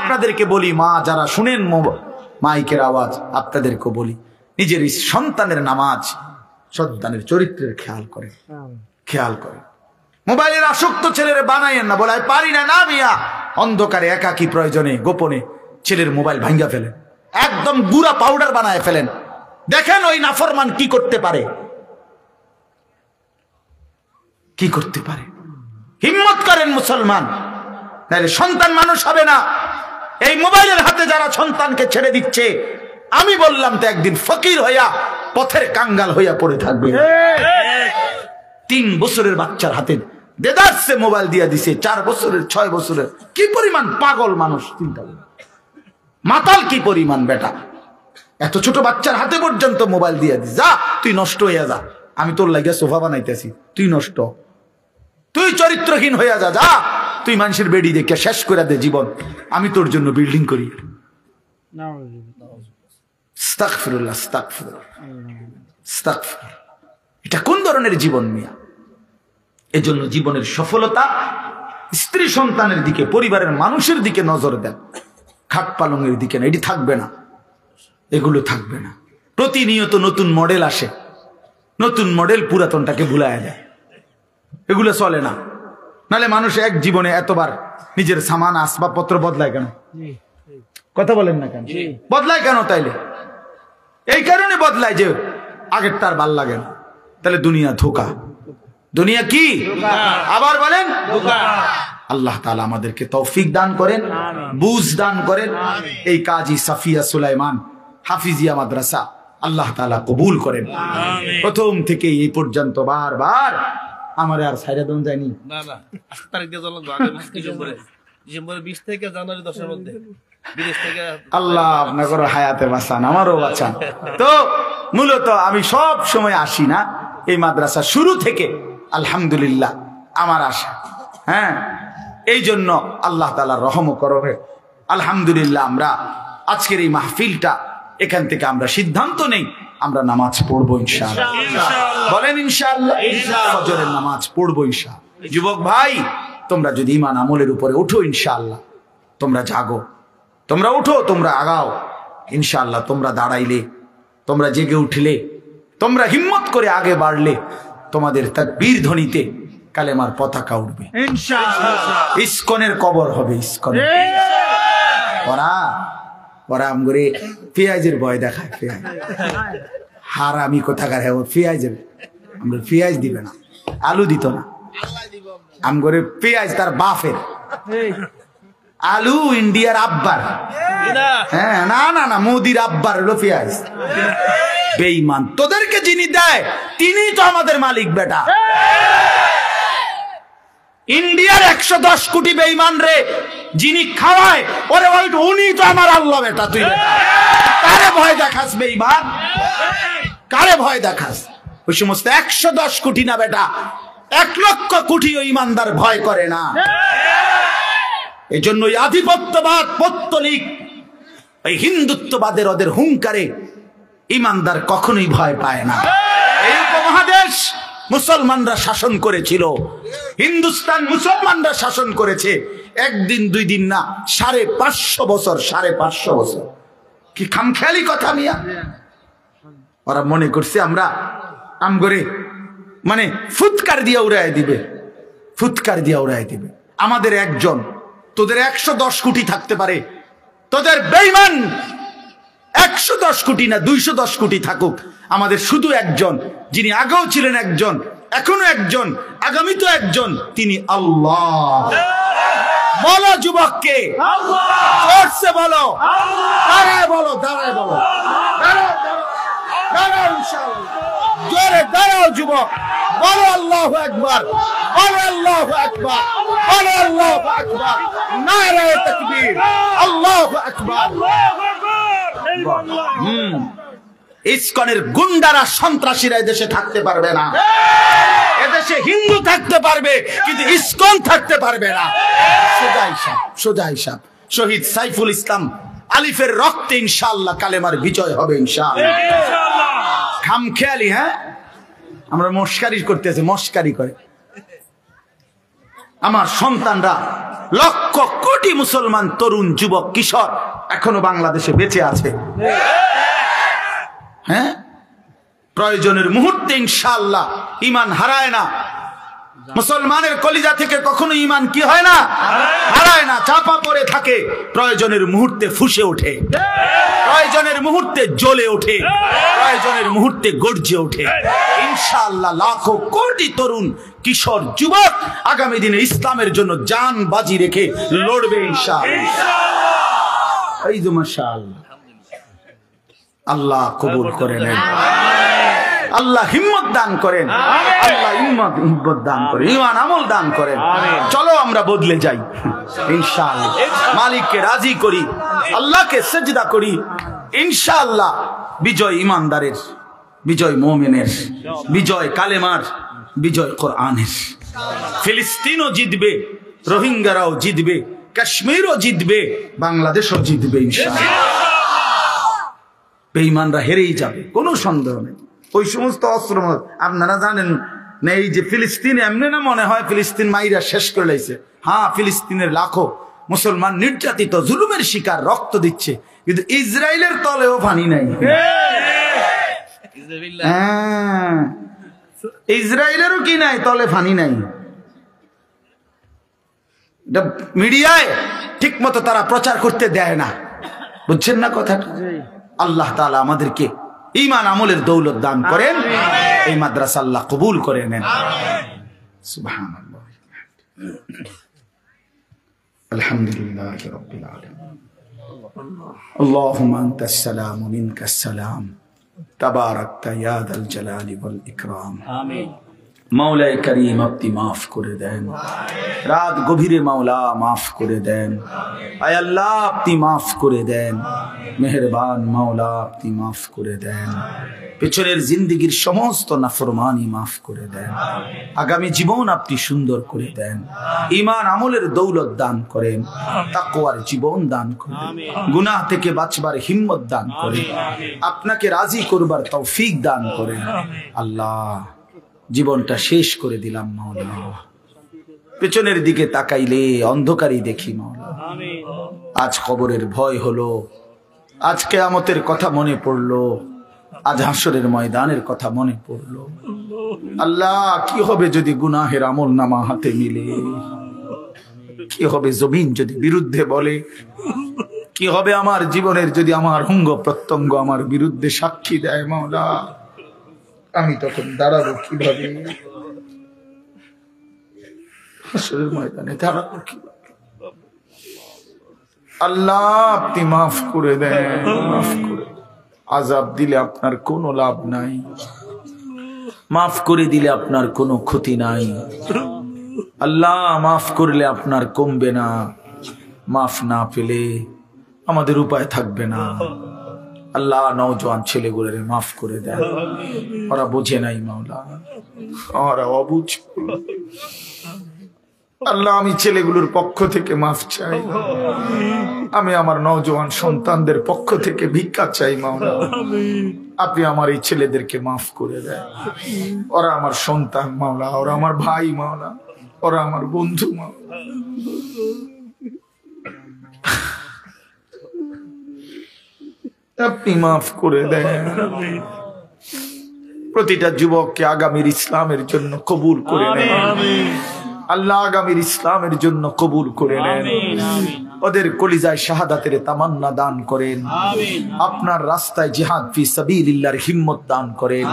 আপনাদেরকে বলি, মা যারা শুনেন মাইকের আওয়াজ, আপনাদেরকে বলি, নিজের সন্তানের নামাজ, সন্তানের চরিত্রের খেয়াল করেন, খেয়াল করেন। মোবাইলের আসক্ত ছেলের বানাইয়েন না, বলে পারি না। না মিয়া, অন্ধকারে একাকী প্রয়োজনে গোপনে ছেলের মোবাইল ভাঙ্গা ফেলেন, একদম গুড়া পাউডার বানায় ফেলেন। দেখেন ওই নাফরমান কি করতে পারে, কি করতে পারে। হিম্মত করেন মুসলমান, তাহলে সন্তান মানুষ হবে না। এই মোবাইলের হাতে যারা সন্তানকে ছেড়ে দিচ্ছে, আমি বললাম তো একদিন ফকির হইয়া পথের কাঙ্গাল হইয়া পড়ে থাকবে। 3 বছরের বাচ্চার হাতে দেদারসে মোবাইল দিয়া দিছে, 4 বছরের 6 বছরের। কি পরিমাণ পাগল মানুষ, চিন্তা করুন, মাতাল কি পরিমাণ বেটা। এত ছোট বাচ্চার হাতে পর্যন্ত মোবাইল দিয়া দিস, যা তুই নষ্ট হইয়া যা, আমি তোর লাগিয়া সোফা বানাইতেছি, তুই নষ্ট, তুই চরিত্রহীন হইয়া যা, যা তুই মানুষের বেডি দেখে শেষ করে দে জীবন, আমি তোর জন্য বিল্ডিং করি। আস্তাগফিরুল্লাহ, আস্তাগফিরুল্লাহ, আস্তাগফিরুল্লাহ। এটা কোন ধরনের জীবন মিয়া? এজন্য জীবনের সফলতা স্ত্রী সন্তানের দিকে, পরিবারের মানুষের দিকে নজর দেন, খাট পালঙের দিকে না। এটি থাকবে না, এগুলো থাকবে না। প্রতিনিয়ত নতুন মডেল আসে, নতুন মডেল পুরাতনটাকে ভুলায় দেয়, এগুলো চলে না। নালে মানুষ এক জীবনে এতবার নিজের সামান আসবাবপত্র বদলায় কেন? কথা বলেন না কেন? বদলায় কেন? তাইলে এই কারণে বদলায় যে আগের তার ভাল লাগে না। তাহলে দুনিয়া ধোঁকা, দুনিয়া কি? আবার বলেন ধোঁকা। আল্লাহ তাআলা আমাদেরকে তৌফিক দান করেন, বুঝ দান করেন। এই কাজী সাফিয়া সুলাইমান হাফিজিয়া মাদ্রাসা আল্লাহ তাআলা কবুল করেন। প্রথম থেকে এই পর্যন্ত বারবার আমার আর সাইরা দন যায়নি। না না, 8 তারিখ দিয়ে চলো, আগে ডিসেম্বরের 20 থেকে জানুয়ারি 10 এর মধ্যে বিদেশ থেকে। আল্লাহ আপনাদের হায়াতে বাঁচান, আমারও বাঁচান। তো মূলত আমি সব সময় আসি না, এই মাদ্রাসা শুরু থেকে আলহামদুলিল্লাহ আমার আশা। হ্যাঁ, এই জন্য আল্লাহ তাআলার রহম করবে। আলহামদুলিল্লাহ আমরা আজকের এই মাহফিলটা, এখান থেকে আমরা সিদ্ধান্ত নেই আমরা নামাজ পড়বো ইনশাআল্লাহ। বলেন ইনশাআল্লাহ, ফজরের নামাজ পড়বো ইনশাআল্লাহ। যুবক ভাই, তোমরা যদি ঈমান আমলের উপরে উঠো ইনশাআল্লাহ, তোমরা জাগো, তোমরা উঠো, তোমরা আগাও ইনশাআল্লাহ। তোমরা দাঁড়াইলে, তোমরা জেগে উঠলে, তোমরা হিম্মত করে আগে বাড়লে, তোমাদের তাকবীর ধ্বনিতে কালেমার পতাকা উঠবে ইনশাআল্লাহ। ইসকনের কবর হবে, ইসকন। ওরা আমগরে পেঁয়াজের ভয় দেখায়, হারামি কোথাকার। হ্যাঁ, পেঁয়াজের, আমরা পেঁয়াজ দিবে না, আলু দিত না, আমগরে পেঁয়াজ তার বাপের, আলু ইন্ডিয়ার আব্বার। হ্যাঁ, না না না, মোদির আব্বার হলো পেঁয়াজ। বেঈমান, তোদেরকে যিনি দেয় তিনি তো আমাদের মালিক বেটা। ইন্ডিয়ার 110 কোটি বেঈমান রে যিনি খাওয়ায়, ওরে উনি তো আমার আল্লাহ বেটা। তুই কারে ভয় দেখাস বেঈমান? কারে ভয় দেখাস? ওই সমস্ত 110 কোটি না বেটা, 1 লক্ষ কোটি ইমানদার ভয় করে না। এই জন্য আধিপত্যবাদ, পৌত্তলিক, এই হিন্দুত্ববাদের ওদের হুঙ্কারে ইমানদার কখনোই ভয় পায় না। এই উপমহাদেশ মুসলমানরা শাসন করেছিল, হিন্দুস্তান মুসলমানরা শাসন করেছে। একদিন 2 দিন না, 550 বছর, 550 বছর। কি খামখেয়ালি কথা মিয়া। ওরা মনে করছে আমরা আমগরে মানে ফুৎকার দিয়া উড়াই দিবে, ফুৎকার দিয়া উড়াই দিবে। আমাদের একজন, তোদের 110 কোটি থাকতে পারে, তোদের বেঈমান 110 কোটি না 210 কোটি থাকুক, আমাদের শুধু একজন, যিনি আগেও ছিলেন একজন, এখনো একজন, আগামী তো একজন, তিনি আল্লাহ। বলো যুবককে, জোরসে বলো, দাঁড়ায় বলো, দাঁড়ায় বলো, দাঁড়াও ইনশাআল্লাহ, জোরে দাঁড়াও যুবক, বলো আল্লাহু আকবার, বলো আল্লাহু আকবার, বলো আল্লাহু আকবার, নারায়ে তাকবীর, আল্লাহু আকবার। ইসকনের গুন্ডারা, সন্ত্রাসীরা এদেশে থাকতে পারবে না। এদেশে হিন্দু থাকতে পারবে, কিন্তু ইসকন থাকতে পারবে না। সোজা হিসাব, সোজা হিসাব। শহীদ সাইফুল ইসলাম আলিফের রক্তে ইনশাআল্লাহ কালেমার বিজয় হবে ইনশাআল্লাহ। খামখেয়ালি, হ্যাঁ, আমরা মস্কারি করতেছি, মস্কারি করে। আমার সন্তানরা, লক্ষ কোটি মুসলমান তরুণ যুবক কিশোর এখনো বাংলাদেশে বেঁচে আছে। হ্যাঁ, প্রয়োজনের মুহূর্তে ইনশাআল্লাহ ঈমান হারায় না। মুসলমানের কলিজা থেকে কখনো ঈমান কি হয় না, হারায় না, চাপা পড়ে থাকে। প্রয়োজনের মুহূর্তে ফুঁসে ওঠে, প্রয়োজনের মুহূর্তে জ্বলে ওঠে, প্রয়োজনের মুহূর্তে গর্জে ওঠে। ইনশাআল্লাহ লাখো কোটি তরুণ কিশোর যুবক আগামী দিনে ইসলামের জন্য জান বাজি রেখে লড়বে ইনশাআল্লাহ। এই যে মাশাআল্লাহ, আল্লাহ কবুল করে নেন, আল্লাহ হিম্মত দান করেন, আল্লাহ হিম্মত দান করেন, ঈমান আমল দান করেন। চলো আমরা বদলে যাই ইনশাআল্লাহ, মালিককে রাজি করি, আল্লাহকে সিজদা করি। ইনশাআল্লাহ বিজয় ইমানদারের, বিজয় মুমিনের, বিজয় কালেমার, বিজয় কোরআনের। ফিলিস্তিনও জিতবে, রোহিঙ্গারাও জিতবে, কাশ্মীরও জিতবে, বাংলাদেশও জিতবে ইনশাআল্লাহ। বেঈমানরা হেরেই যাবে, কোনো সন্দেহ নেই। ওই সমস্ত অস্ত্র আপনারা জানেন না, এই যে ফিলিস্তিন এমনি না মনে হয় ফিলিস্তিন মাইরা শেষ করে লাইছে। হ্যাঁ, ফিলিস্তিনের লাখো মুসলমান নির্যাতিত, জুলুমের শিকার, রক্ত দিচ্ছে, কিন্তু ইসরায়েলের তলেও পানি নাই। হ্যাঁ, ইসরায়েলেরও কি নাই, তলে পানি নাই। মিডিয়ায় ঠিক মতো তারা প্রচার করতে দেয় না, বুঝছেন না কথাটা? আল্লাহ তাআলা আমাদেরকে ঈমান আমলের দৌলত দান করেন, এই মাদ্রাসা আল্লাহ কবুল করে নেন। সুবহানাল্লাহ, আলহামদুলিল্লাহি রাব্বিল আলামিন, আল্লাহুম্মা আনতাস সালাম ওয়া মিনকাস সালাম, তাবারাকতা ইয়া যাল জালালি ওয়াল ইকরাম। আমিন। মাওলায়ে কারীম আপনি মাফ করে দেন, রাত গভীরে মাওলা মাফ করে দেন। আয় আল্লাহ আপনি মাফ করে দেন, মেহেরবান মাওলা আপনি মাফ করে দেন। পেছনের জিন্দেগীর সমস্ত নাফরমানি মাফ করে দেন। আগামী জীবন আপনি সুন্দর করে দেন, ঈমান আমলের দৌলত দান করেন, তাকওয়ার জীবন দান করেন, গুনাহ থেকে বাঁচবার হিম্মত দান করেন, আপনাকে রাজি করবার তৌফিক দান করেন। আল্লাহ জীবনটা শেষ করে দিলাম মাওলা, পেছনের দিকে তাকাইলে অন্ধকারই দেখি মাওলা। আজ কবরের ভয় হলো, আজ কিয়ামতের কথা মনে পড়লো, আজ হাসরের ময়দানের কথা মনে পড়লো। আল্লাহ কি হবে যদি গুনাহের আমল নামা হাতে মিলে? কি হবে জমিন যদি বিরুদ্ধে বলে? কি হবে আমার জীবনের যদি আমার অঙ্গ প্রত্যঙ্গ আমার বিরুদ্ধে সাক্ষী দেয়? মাওলা আমি তখন দাঁড়াবো কিভাবে? হাসরের ময়দানে দাঁড়াবো কিভাবে? আল্লাহ আপনি মাফ করে দেন, মাফ করে। আযাব দিলে আপনার কোনো লাভ নাই, মাফ করে দিলে আপনার কোনো ক্ষতি নাই। আল্লাহ মাফ করলে আপনার কমবে না, মাফ না পেলে আমাদের উপায় থাকবে না। আল্লাহ নওজোয়ান ছেলেগুলোরে মাফ করে দেন, ওরা বোঝে নাই মাওলা, ওরা অবুঝ। আল্লাহ আমি ছেলেগুলোর পক্ষ থেকে মাফ চাই, আমি আমার নওজোয়ান সন্তানদের পক্ষ থেকে ভিক্ষা চাই মাওলা। আপনি আমার এই ছেলেদেরকে মাফ করে দেন, ওরা আমার সন্তান মাওলা, ওরা আমার ভাই মাওলা, ওরা আমার বন্ধু মাওলা। আপনি মাফ করে দেন। প্রতিটা যুবককে আগামীর ইসলামের জন্য কবুল করে নেন আল্লাহ, আগামীর ইসলামের জন্য কবুল করে নেন। ওদের কলিজায় শাহাদাতের তামান্না দান করেন, আপনার রাস্তায় জিহাদ ফি সাবিলিল্লাহর হিম্মত দান করেন।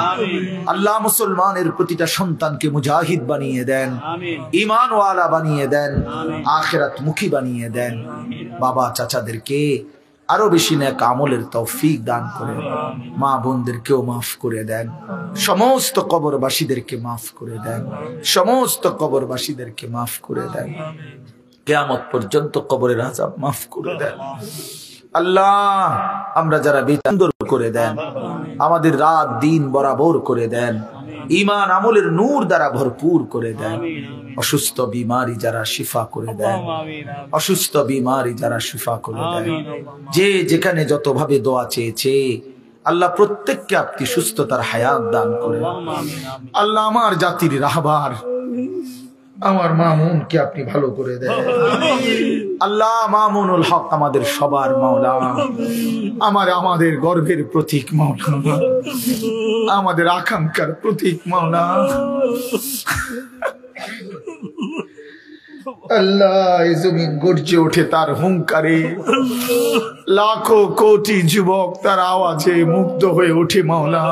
আল্লাহ মুসলমানের প্রতিটা সন্তানকে মুজাহিদ বানিয়ে দেন, ঈমানওয়ালা বানিয়ে দেন, আখিরাত মুখী বানিয়ে দেন। বাবা চাচাদেরকে আরো বেশি নেক আমলের তৌফিক দান করেন। মা বোনদেরকেও মাফ করে দেন, সমস্ত কবরবাসীদেরকে মাফ করে দেন, সমস্ত কবরবাসীদেরকে মাফ করে দেন। কিয়ামত পর্যন্ত কবরের আযাব মাফ করে দেন। আল্লাহ আমরা যারা সুন্দর করে দেন, আমাদের রাত দিন বরাবর করে দেন, ঈমান আমলের নূর দ্বারা ভরপুর করে দেন। অসুস্থ বিমারি যারা শিফা করে দেন, অসুস্থ বিমারি যারা শিফা করে দেন। যে যেখানে যত ভাবে দোয়া চেয়েছে আল্লাহ প্রত্যেককে আপনি সুস্থতার হায়াত দান করেন। আল্লাহ আমার জাতির রাহবার আমার মামুনকে আপনি ভালো করে দেন আল্লাহ। মামুনুল হক আমাদের সবার মাওলা, আমাদের গর্বের প্রতীক মাওলা, আমাদের আকাঙ্ক্ষার প্রতীক মাওলা। আল্লাহ এই জমিন গর্জে ওঠে তার হুঙ্কারে, লাখো কোটি যুবক তার আওয়াজে মুগ্ধ হয়ে ওঠে মাওলা।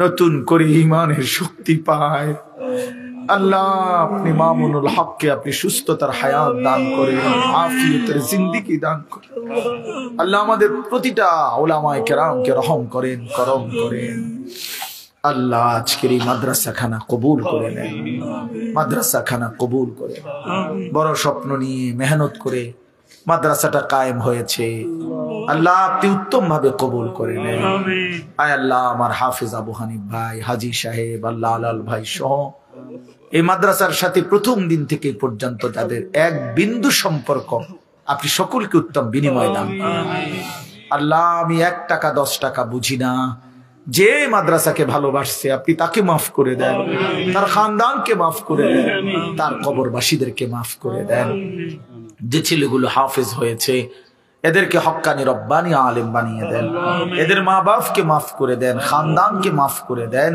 নতুন করে ঈমানের শক্তি পায় আল্লাহ। আপনি মামুনুল হককে আপনি সুস্থতার হায়াত দান করেন, আফিয়তের জিন্দেগি দান করেন আল্লাহ। আমাদের প্রতিটা উলামায়ে কেরামকে রহম করেন, করম করেন আল্লাহ। আজকের এই মাদ্রাসাখানা কবুল করে নেন, মাদ্রাসাখানা কবুল করে। বড় স্বপ্ন নিয়ে মেহনত করে মাদ্রাসাটা কায়েম হয়েছে আল্লাহ, আপনি উত্তম ভাবে কবুল করে নেন। আয় আল্লাহ, আমার হাফেজ আবু হানিফ ভাই, হাজী সাহেব, আল্লাহ আলাল ভাই সহ এই মাদ্রাসার সাথে প্রথম দিন থেকে পর্যন্ত তাদের এক বিন্দু সম্পর্ক আপনি সকলকে উত্তম বিনিময় দান আল্লাহ। আমি 1 টাকা 10 টাকা বুঝি না, যে মাদ্রাসাকে ভালোবাসছে আপনি তাকে মাফ করে দেন, তার খানদানকে মাফ করে দেন, তার কবরবাসীদেরকে মাফ করে দেন। যে ছেলেগুলো হাফেজ হয়েছে এদেরকে হক্কানি রব্বানি আলেম বানিয়ে দেন, এদের মা বাপকে মাফ করে দেন, খানদানকে মাফ করে দেন।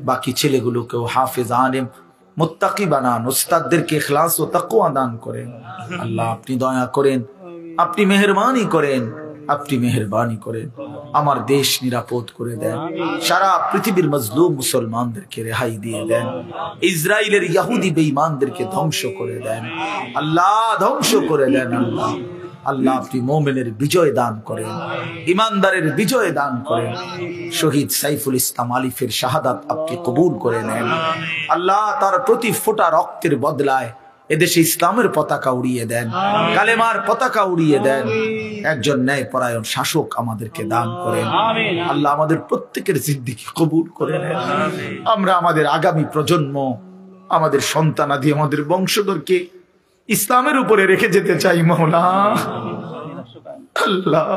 বাকি ছেলেগুলোকেও হাফেজ আলেম মুত্তাকি বানান, উস্তাদদেরকে ইখলাস ও তাকওয়া দান করেন আল্লাহ। আপনি দয়া করেন, আপনি মেহেরবানি করেন, আপনি মেহেরবানি করেন। আমার দেশ নিরাপদ করে দেন, সারা পৃথিবীর মজলুম মুসলমানদেরকে রেহাই দিয়ে দেন, ইসরায়েলের ইহুদি বেঈমানদেরকে ধ্বংস করে দেন আল্লাহ, ধ্বংস করে দেন আল্লাহ। আল্লাহ আপনি মোমেনের বিজয় দান করেন, ইমানদারের বিজয় দান করেন। শহীদ সাইফুল ইসলাম আলিফের শাহাদাত আপনি কবুল করে নেন আল্লাহ। তার প্রতি ফোঁটা রক্তের বদলায় এদেশে ইসলামের পতাকা উড়িয়ে দেন, কালেমার পতাকা উড়িয়ে দেন। একজন ন্যায়পরায়ণ শাসক আমাদেরকে দান করেন আল্লাহ। আমাদের প্রত্যেকের জিন্দেগি কবুল করে নেন। আমরা আমাদের আগামী প্রজন্ম, আমাদের সন্তানাদি, আমাদের বংশধরকে ইসলামের উপরে রেখে যেতে চাই মাওলা। আল্লাহ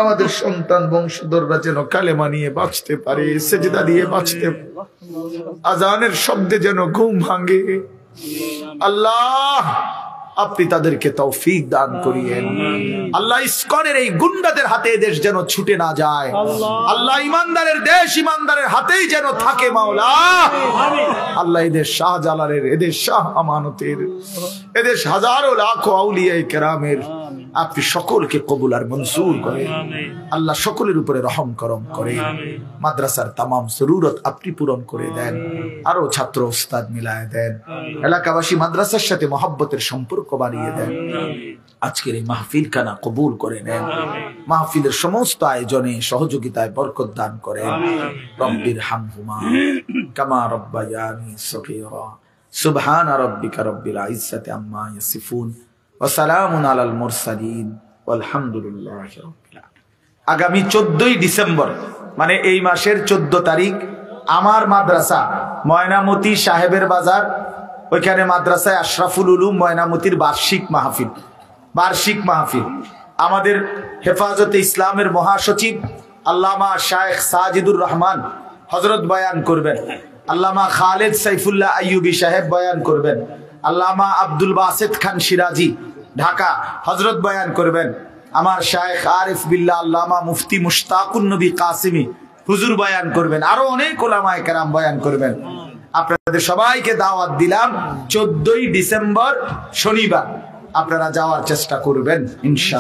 আমাদের সন্তান বংশধররা যেন কালেমা নিয়ে বাঁচতে পারে, সেজদা দিয়ে বাঁচতে পারে, আজানের শব্দে যেন ঘুম ভাঙে আল্লাহ। আপনি তাদেরকে তৌফিক দান করিয়েন আল্লাহ। ইসকনের এই গুন্ডাদের হাতে দেশ যেন ছুটে না যায় আল্লাহ। ইমানদারের দেশ ইমানদারের হাতেই যেন থাকে মাওলা। আল্লাহ এদের শাহজালালের, এদের শাহ আমানতের, এদের হাজারো লাখো আউলিয়ায়ে কেরামের আপনি সকলকে কবুল আর মনসুর করেন আল্লাহ। সকলের উপরে রহম করম করেন। মাদ্রাসার তামাম জরুরত আপনি পূরণ করে দেন, আরো ছাত্র ওস্তাদ মিলায় দেন, এলাকাবাসী মাদ্রাসার সাথে মহব্বতের সম্পর্ক বাড়িয়ে দেন। আজকের এই মাহফিল খানা কবুল করে নেন, মাহফিলের সমস্ত আয়োজনে সহযোগিতায় বরকত দান করেন। রব্বির হামহুমা কামা রব্বায়ানি সগীরা। সুবহান রাব্বিকা রব্বিল ইজ্জাতি আম্মা ইয়াসিফুন ওয়া সালামুন আলাল মুরসালিন ওয়ালহামদুলিল্লাহি রাব্বিল আলামিন। আগামী 14ই ডিসেম্বর মানে এই মাসের 14 তারিখ আমার মাদ্রাসা ময়নামতি সাহেবের বাজার, ওইখানে মাদ্রাসায় আশরাফুল উলুম ময়নামতির বার্ষিক মাহফিল। আমাদের হেফাজতে ইসলামের মহাসচিব আল্লামা শায়েখ সাজিদুর রহমান হযরত বয়ান করবেন, আল্লামা খালেদ সাইফুল্লাহ আইয়ুবী সাহেব বয়ান করবেন, আল্লামা আব্দুল বাসেত খান সিরাজি ঢাকা হযরত বয়ান করবেন, আমার শায়েখ আরিফ বিল্লাহ আল্লামা মুফতি মুশতাকুন নবী কাসিমি হুজুর বয়ান করবেন, আরো অনেক উলামায়ে কেরাম বয়ান করবেন। আপনাদের সবাইকে দাওয়াত দিলাম 14ই ডিসেম্বর শনিবার, আপনারা যাওয়ার চেষ্টা করবেন ইনশাআল্লাহ।